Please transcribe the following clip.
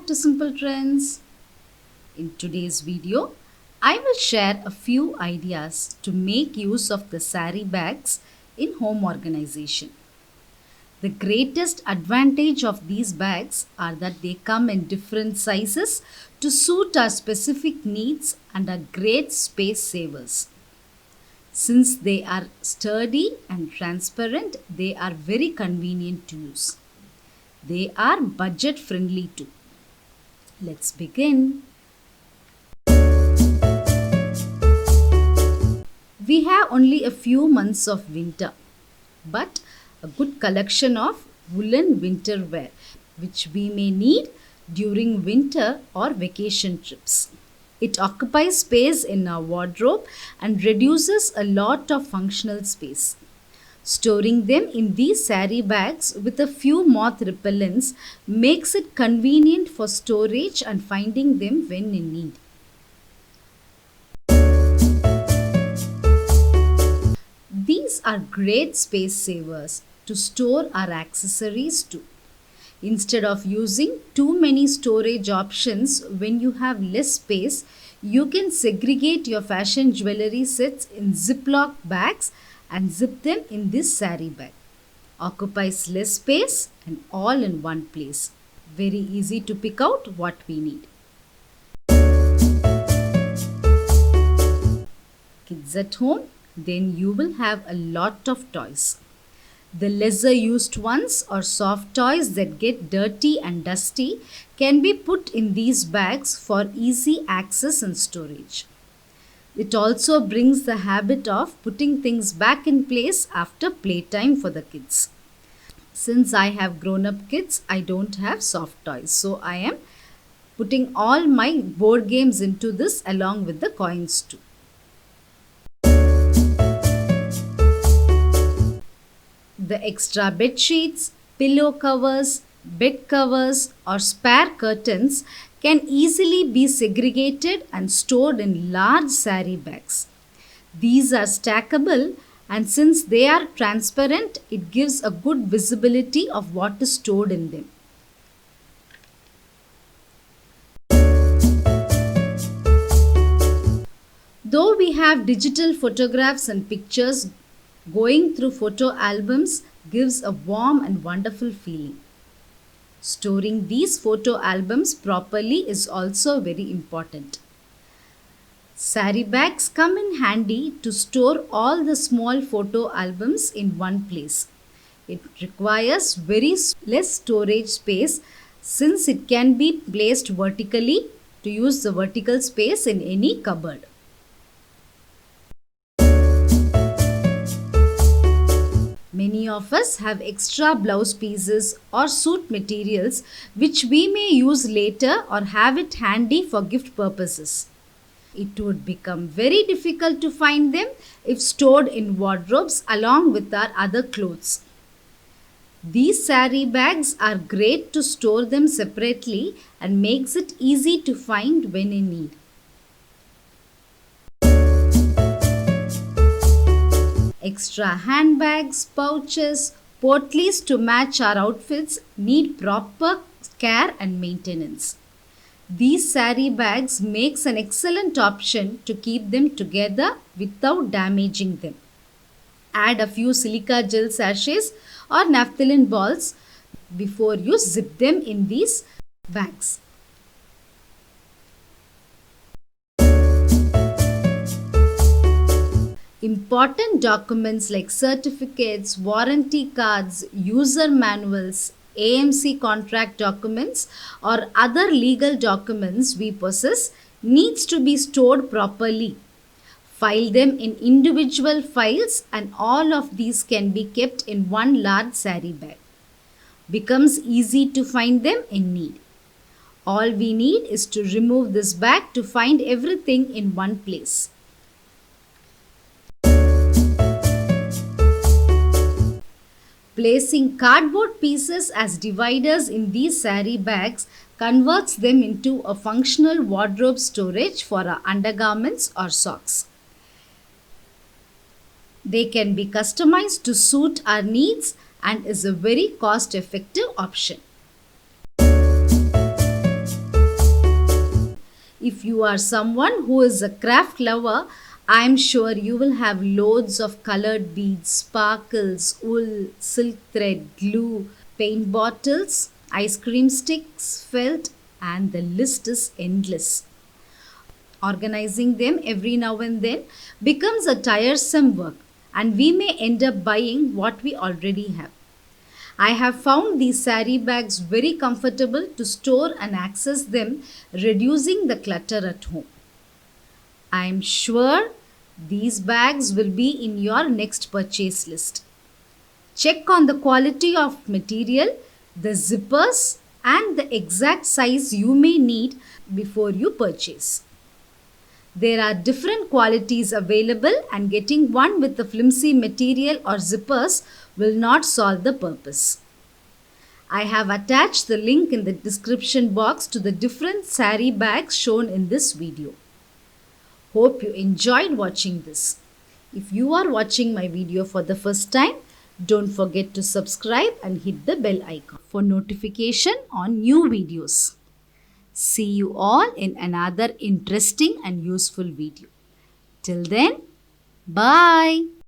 to Simple Trends. In today's video, I will share a few ideas to make use of the sari bags in home organization. The greatest advantage of these bags are that they come in different sizes to suit our specific needs and are great space savers. Since they are sturdy and transparent, they are very convenient to use. They are budget friendly too. Let's begin. We have only a few months of winter, but a good collection of woolen winter wear which we may need during winter or vacation trips. It occupies space in our wardrobe and reduces a lot of functional space. Storing them in these sari bags with a few moth repellents makes it convenient for storage and finding them when in need. These are great space savers to store our accessories too. Instead of using too many storage options when you have less space, you can segregate your fashion jewelry sets in Ziploc bags and zip them in this sari bag. Occupies less space and all in one place. Very easy to pick out what we need. Kids at home, then you will have a lot of toys. The lesser used ones or soft toys that get dirty and dusty can be put in these bags for easy access and storage. It also brings the habit of putting things back in place after playtime for the kids. Since I have grown-up kids, I don't have soft toys. So I am putting all my board games into this along with the coins too. The extra bed sheets, pillow covers, bed covers or spare curtains can easily be segregated and stored in large sari bags. These are stackable, and since they are transparent, it gives a good visibility of what is stored in them. Though we have digital photographs and pictures, going through photo albums gives a warm and wonderful feeling. Storing these photo albums properly is also very important. Sari bags come in handy to store all the small photo albums in one place. It requires very less storage space since it can be placed vertically to use the vertical space in any cupboard. Many of us have extra blouse pieces or suit materials which we may use later or have it handy for gift purposes. It would become very difficult to find them if stored in wardrobes along with our other clothes. These sari bags are great to store them separately and makes it easy to find when in need. Extra handbags, pouches, portleys to match our outfits need proper care and maintenance. These sari bags makes an excellent option to keep them together without damaging them. Add a few silica gel sachets or naphthalene balls before you zip them in these bags. Important documents like certificates, warranty cards, user manuals, AMC contract documents or other legal documents we possess needs to be stored properly. File them in individual files and all of these can be kept in one large sari bag. Becomes easy to find them in need. All we need is to remove this bag to find everything in one place. Placing cardboard pieces as dividers in these sari bags converts them into a functional wardrobe storage for our undergarments or socks. They can be customized to suit our needs and is a very cost-effective option. If you are someone who is a craft lover, I'm sure you will have loads of colored beads, sparkles, wool, silk thread, glue, paint bottles, ice cream sticks, felt, and the list is endless. Organizing them every now and then becomes a tiresome work, and we may end up buying what we already have. I have found these sari bags very comfortable to store and access them, reducing the clutter at home. I am sure these bags will be in your next purchase list. Check on the quality of material, the zippers, and the exact size you may need before you purchase. There are different qualities available, and getting one with the flimsy material or zippers will not solve the purpose. I have attached the link in the description box to the different sari bags shown in this video. Hope you enjoyed watching this. If you are watching my video for the first time, don't forget to subscribe and hit the bell icon for notification on new videos. See you all in another interesting and useful video. Till then, bye.